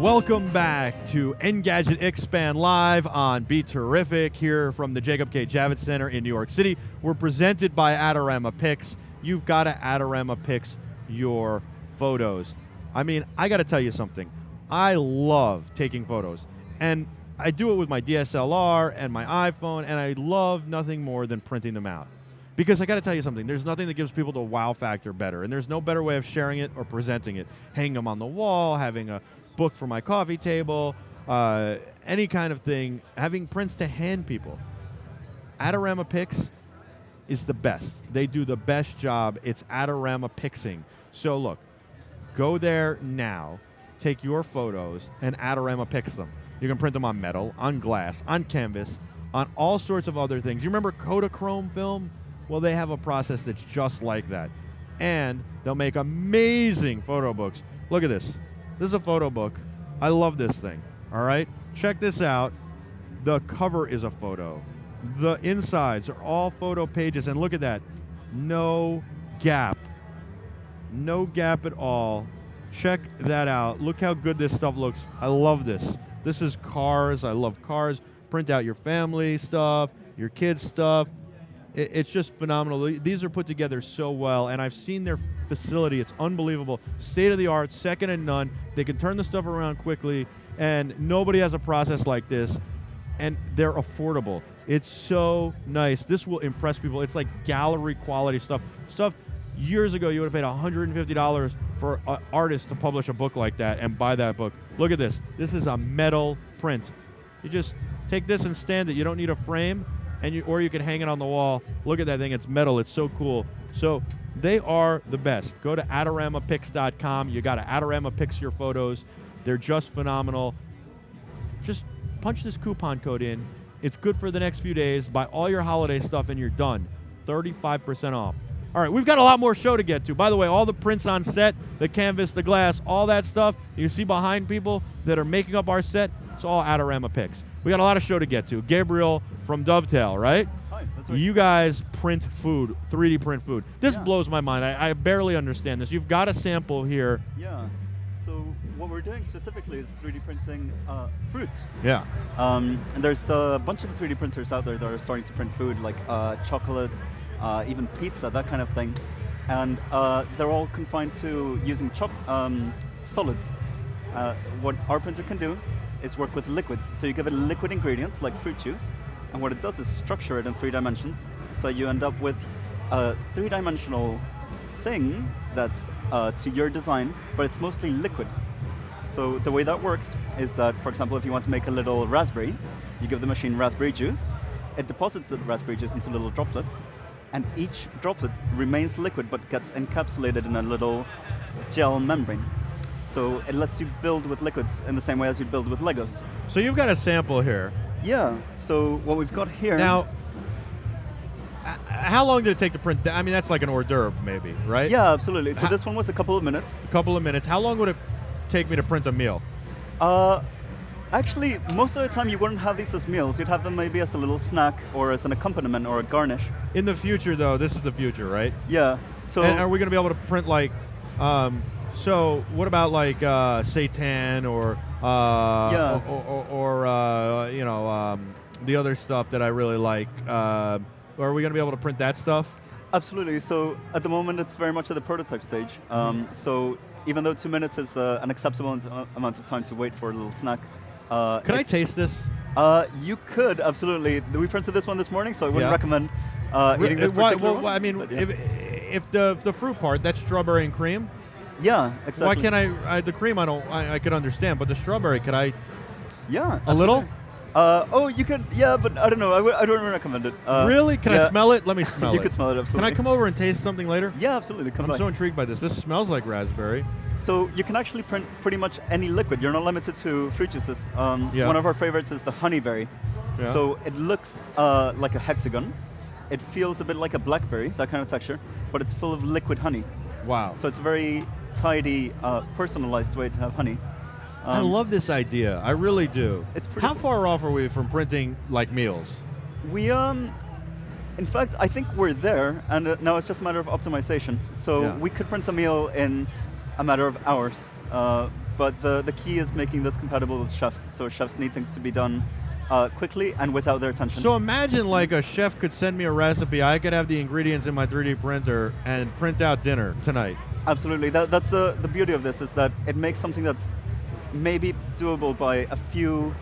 Welcome back to Engadget Expand live on BeTerrific here from the Jacob K. Javits Center in New York City. We're presented by Adorama Pix. You've got to Adorama Pix your photos. I mean, I got to tell you something. I love taking photos, and I do it with my DSLR and my iPhone, and I love nothing more than printing them out. Because I got to tell you something, there's nothing that gives people the wow factor better, and there's no better way of sharing it or presenting it. Hanging them on the wall, having a book for my coffee table, any kind of thing, having prints to hand people. Adorama Pix is the best. They do the best job. It's Adorama Pixing. So look, go there now, take your photos, and Adorama Pix them. You can print them on metal, on glass, on canvas, on all sorts of other things. You remember Kodachrome film? Well, they have a process that's just like that. And they'll make amazing photo books. Look at this. This is a photo book. I love this thing, all right? Check this out. The cover is a photo. The insides are all photo pages, and look at that. No gap. No gap at all. Check that out. Look how good this stuff looks. I love this. This is cars. I love cars. Print out your family stuff, your kids' stuff. It's just phenomenal. These are put together so well, and I've seen their facility. It's unbelievable. State of the art, second to none. They can turn the stuff around quickly, and nobody has a process like this, and they're affordable. It's so nice. This will impress people. It's like gallery quality stuff. Stuff years ago you would have paid $150 for an artist to publish a book like that and buy that book. Look at this. This is a metal print. You just take this and stand it. You don't need a frame. Or you can hang it on the wall. Look at that thing, it's metal, it's so cool. So they are the best. Go to AdoramaPix.com. You got to Adorama Pix your photos. They're just phenomenal. Just punch this coupon code in. It's good for the next few days. Buy all your holiday stuff and you're done. 35% off. All right, we've got a lot more show to get to. By the way, all the prints on set, the canvas, the glass, all that stuff, you see behind people that are making up our set, it's all Adorama Pix. We got a lot of show to get to. Gabriel from Dovetailed, right? Hi, that's right. You guys print food, 3D print food. This blows my mind. I barely understand this. You've got a sample here. Yeah. So what we're doing specifically is 3D printing fruit. Yeah. And there's a bunch of 3D printers out there that are starting to print food, like chocolates, even pizza, that kind of thing. And they're all confined to using solids. What our printer can do is work with liquids. So you give it liquid ingredients like fruit juice, and what it does is structure it in 3 dimensions. So you end up with a 3-dimensional thing that's to your design, but it's mostly liquid. So the way that works is that, for example, if you want to make a little raspberry, you give the machine raspberry juice, it deposits the raspberry juice into little droplets, and each droplet remains liquid but gets encapsulated in a little gel membrane. So it lets you build with liquids in the same way as you build with Legos. So you've got a sample here. Yeah, so what we've got here... Now, how long did it take to print that? I mean, that's like an hors d'oeuvre maybe, right? Yeah, absolutely. So this one was a couple of minutes. A couple of minutes. How long would it take me to print a meal? Actually, most of the time you wouldn't have these as meals. You'd have them maybe as a little snack or as an accompaniment or a garnish. In the future, though, this is the future, right? Yeah. So. And are we going to be able to print like... so what about like seitan or the other stuff that I really like? Are we going to be able to print that stuff? Absolutely. So at the moment it's very much at the prototype stage. So even though 2 minutes is an acceptable amount of time to wait for a little snack. Can I taste this? You could, absolutely. We printed this one this morning, so I wouldn't recommend eating this particular one. Well, I mean, if the fruit part, that's strawberry and cream. Yeah, exactly. Why can't I the cream I could understand, but the strawberry, could I? Yeah. A little? Oh, you could, yeah, but I don't know. I don't recommend it. Really? Can I smell it? Let me smell it. You could smell it, absolutely. Can I come over and taste something later? Yeah, absolutely. Come I'm so intrigued by this. This smells like raspberry. So you can actually print pretty much any liquid. You're not limited to fruit juices. One of our favorites is the honeyberry. Yeah. So it looks like a hexagon. It feels a bit like a blackberry, that kind of texture, but it's full of liquid honey. Wow. So it's a very tidy, personalized way to have honey. I love this idea. I really do. It's pretty. How far off are we from printing like meals? We in fact, I think we're there, and now it's just a matter of optimization. So we could print a meal in a matter of hours. but the key is making this compatible with chefs. So chefs need things to be done quickly and without their attention. So imagine like a chef could send me a recipe, I could have the ingredients in my 3D printer and print out dinner tonight. Absolutely, that's the beauty of this, is that it makes something that's maybe doable by a few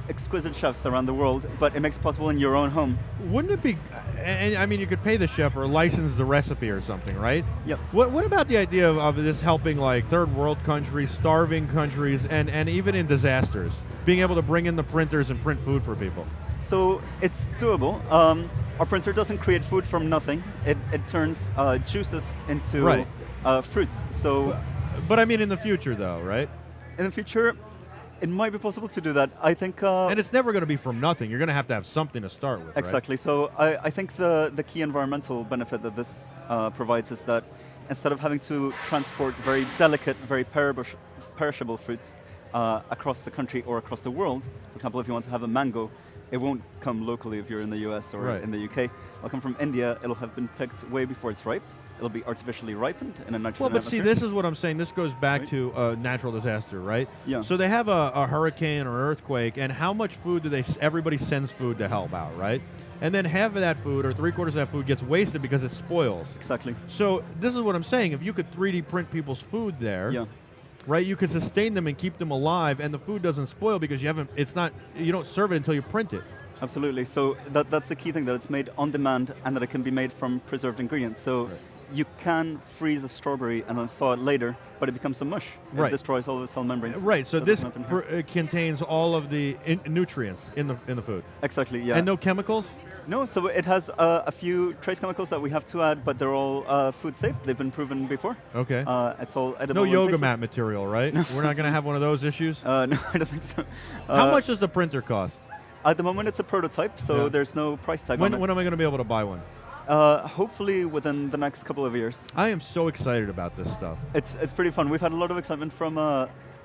exquisite chefs around the world, but it makes it possible in your own home. Wouldn't it be, and I mean you could pay the chef or license the recipe or something, right? Yep. What about the idea of this helping like third world countries, starving countries, and even in disasters, being able to bring in the printers and print food for people? So it's doable. Our printer doesn't create food from nothing. It turns juices into fruits. So, but I mean in the future though, right? In the future, it might be possible to do that. I think. And it's never going to be from nothing. You're going to have something to start with. Exactly. Right? So I think the key environmental benefit that this provides is that instead of having to transport very delicate, very perishable fruits across the country or across the world, for example, if you want to have a mango, it won't come locally if you're in the US or in the UK. It'll come from India. It'll have been picked way before it's ripe. It'll be artificially ripened in a nitrogen Well, but see, atmosphere. this is what I'm saying. This goes back to a natural disaster, right? Yeah. So they have a hurricane or earthquake, and how much food do everybody sends food to help out, right? And then half of that food, or 3/4 of that food, gets wasted because it spoils. Exactly. So this is what I'm saying. If you could 3D print people's food there, right, you could sustain them and keep them alive, and the food doesn't spoil because you don't serve it until you print it. Absolutely. So that's the key thing, that it's made on demand and that it can be made from preserved ingredients. So you can freeze a strawberry and then thaw it later, but it becomes a mush. It destroys all of the cell membranes. Right. So this contains all of the nutrients in the food. Exactly. Yeah. And no chemicals? No. So it has a few trace chemicals that we have to add, but they're all food safe. They've been proven before. Okay. It's all edible. No yoga mat material, right? No. We're not going to have one of those issues? No, I don't think so. How much does the printer cost? At the moment, it's a prototype, so there's no price tag on it. When am I going to be able to buy one? Hopefully within the next couple of years. I am so excited about this stuff. It's pretty fun. We've had a lot of excitement from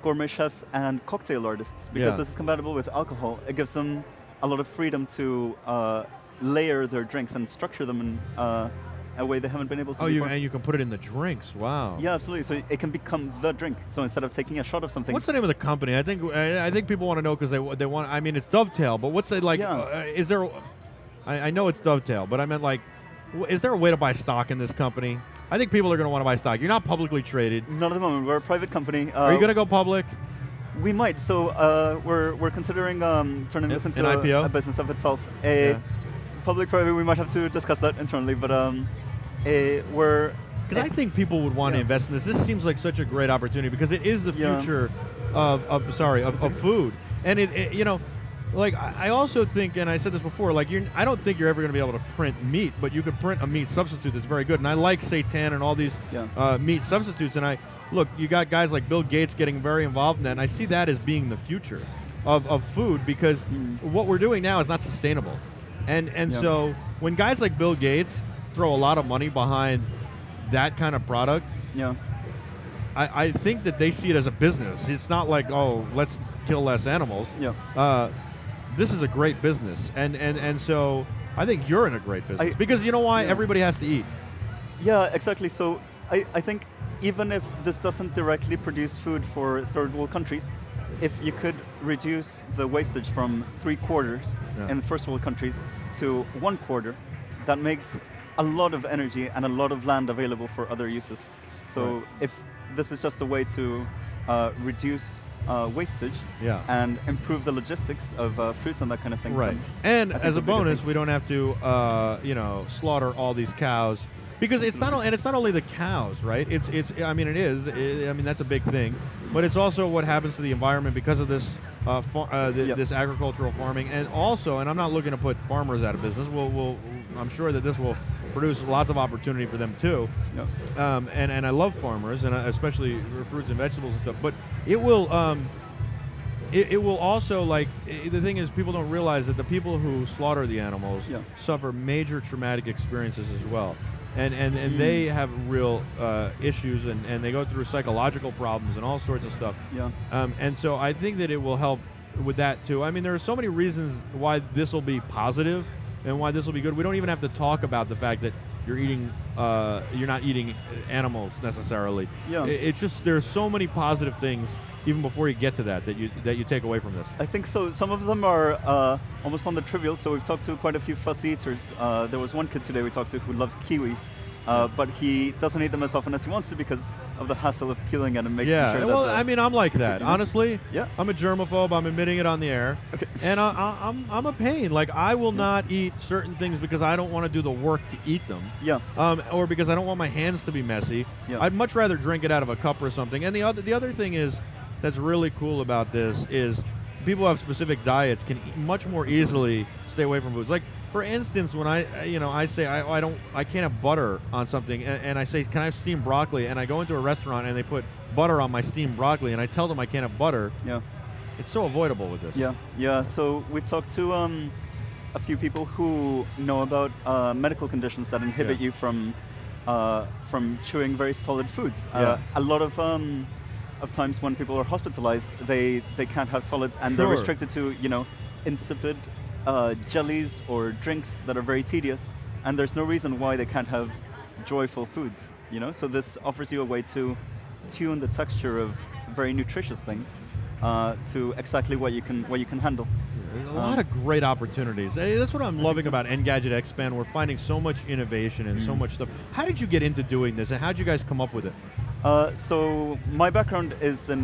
gourmet chefs and cocktail artists because this is compatible with alcohol. It gives them a lot of freedom to layer their drinks and structure them in a way they haven't been able to before. And you can put it in the drinks. Wow. Yeah, absolutely. So it can become the drink. So instead of taking a shot of something. What's the name of the company? I think people want to know because they want. I mean, it's Dovetailed, but what's it like? Is there? I know it's Dovetailed, but I meant like, is there a way to buy stock in this company? I think people are going to want to buy stock. You're not publicly traded. Not at the moment. We're a private company. Are you going to go public? We might. So we're considering turning this into an IPO? A business of itself. Public-private, we might have to discuss that internally, but we're... Because I think people would want to invest in this. This seems like such a great opportunity because it is the future of food. And like I also think, and I said this before, like I don't think you're ever going to be able to print meat, but you could print a meat substitute that's very good. And I like seitan and all these meat substitutes. And look, you got guys like Bill Gates getting very involved in that, and I see that as being the future of food because what we're doing now is not sustainable. And so when guys like Bill Gates throw a lot of money behind that kind of product, I think that they see it as a business. It's not like, oh, let's kill less animals. This is a great business, and so I think you're in a great business because you know why? Everybody has to eat. Yeah, exactly. So I think even if this doesn't directly produce food for third world countries, if you could reduce the wastage from 3/4 in first world countries to 1/4, that makes a lot of energy and a lot of land available for other uses. So if this is just a way to reduce wastage and improve the logistics of fruits and that kind of thing. Right. And as a bonus, we don't have to slaughter all these cows. Because it's not only the cows, right? I mean that's a big thing, but it's also what happens to the environment because of this this agricultural farming, and also, and I'm not looking to put farmers out of business. I'm sure that this will produce lots of opportunity for them too. And I love farmers, and especially fruits and vegetables and stuff. But it will. It will also, like, the thing is, people don't realize that the people who slaughter the animals suffer major traumatic experiences as well. And they have real issues, and they go through psychological problems and all sorts of stuff. And so I think that it will help with that too. I mean, there are so many reasons why this will be positive and why this will be good. We don't even have to talk about the fact that you're not eating animals necessarily. It's just there's so many positive things even before you get to that you take away from this? I think so. Some of them are almost on the trivial. So we've talked to quite a few fussy eaters. There was one kid today we talked to who loves kiwis, but he doesn't eat them as often as he wants to because of the hassle of peeling it and making sure that. Well, I mean, I'm like that. Honestly, yeah. I'm a germaphobe. I'm admitting it on the air. Okay. And I'm a pain. Like, I will not eat certain things because I don't want to do the work to eat them. Yeah. Or because I don't want my hands to be messy. Yeah. I'd much rather drink it out of a cup or something. And the other thing is that's really cool about this is people who have specific diets can much more easily stay away from foods. Like, for instance, when I say I can't have butter on something, and I say, can I have steamed broccoli? And I go into a restaurant and they put butter on my steamed broccoli, and I tell them I can't have butter. Yeah. It's so avoidable with this. Yeah, yeah. So we've talked to a few people who know about medical conditions that inhibit you from chewing very solid foods. A lot of times when people are hospitalized, they can't have solids, and they're restricted to insipid jellies or drinks that are very tedious, and there's no reason why they can't have joyful foods. So this offers you a way to tune the texture of very nutritious things to exactly what you can handle. There's a lot of great opportunities. That's what I'm loving about Engadget Expand. We're finding so much innovation and so much stuff. How did you get into doing this, and how did you guys come up with it? So my background is in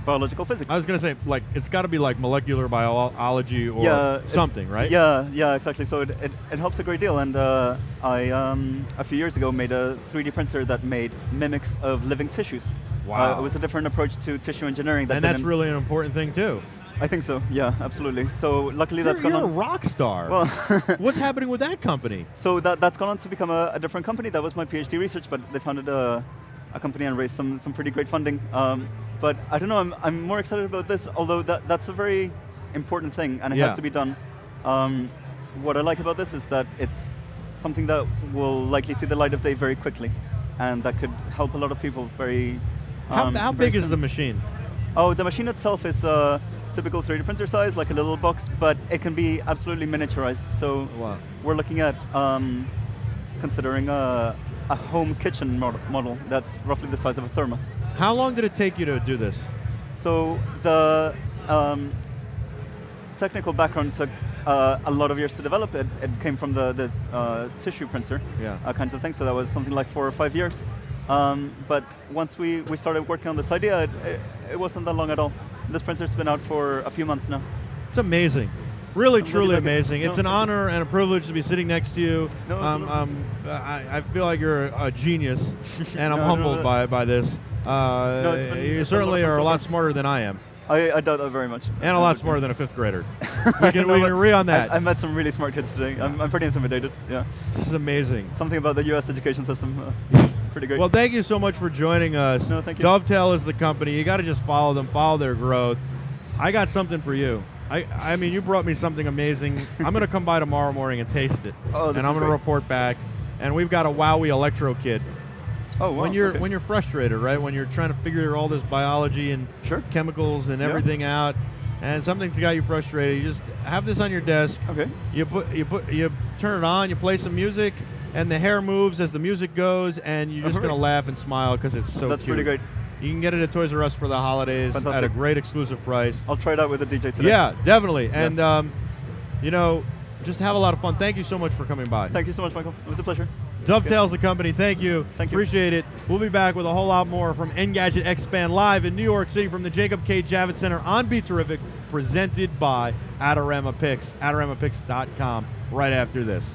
biological physics. I was going to say, like, it's got to be like molecular biology or something, right? Yeah, exactly. So it helps a great deal. And I, a few years ago, made a 3D printer that made mimics of living tissues. Wow. It was a different approach to tissue engineering. And that's really an important thing, too. I think so, yeah, absolutely. So luckily that's gone on. You're a rock star. Well, what's happening with that company? So that's gone on to become a different company. That was my PhD research, but they founded a company and raised some pretty great funding. But I don't know, I'm more excited about this, although that's a very important thing and it has to be done. What I like about this is that it's something that will likely see the light of day very quickly, and that could help a lot of people very How big is the machine? Oh, the machine itself is typical 3D printer size, like a little box, but it can be absolutely miniaturized. So we're looking at considering a home kitchen model that's roughly the size of a thermos. How long did it take you to do this? So the technical background took a lot of years to develop. It came from the tissue printer kinds of things, so that was something like 4 or 5 years. But once we started working on this idea, it wasn't that long at all. This printer's been out for a few months now. It's amazing. Really, truly amazing. It's an honor and a privilege to be sitting next to you. I feel like you're a genius, and I'm humbled by this. You certainly are a lot smarter than I am. I doubt that very much. And a lot smarter than a 5th grader. we can agree on that. I met some really smart kids today. I'm pretty intimidated. Yeah. This is amazing. Something about the U.S. education system. Pretty great. Well, thank you so much for joining us. No, thank you. Dovetail is the company. You got to just follow them, follow their growth. I got something for you. I mean, you brought me something amazing. I'm going to come by tomorrow morning and taste it. Oh, this and I'm going to report back. And we've got a Wowie Electro Kit. Oh, wow. When you're frustrated, right? When you're trying to figure all this biology and chemicals and everything out, and something's got you frustrated, you just have this on your desk. Okay. You turn it on, you play some music, and the hair moves as the music goes, and you're just gonna laugh and smile because it's so That's cute. pretty great. You can get it at Toys R Us for the holidays at a great exclusive price. I'll try it out with the DJ today. Yeah, definitely. And just have a lot of fun. Thank you so much for coming by. Thank you so much, Michael. It was a pleasure. Dovetails the company. Thank you. Thank you. Appreciate it. We'll be back with a whole lot more from Engadget Expand live in New York City from the Jacob K. Javits Center on BeTerrific, presented by Adorama Picks, AdoRamaPicks.com, right after this.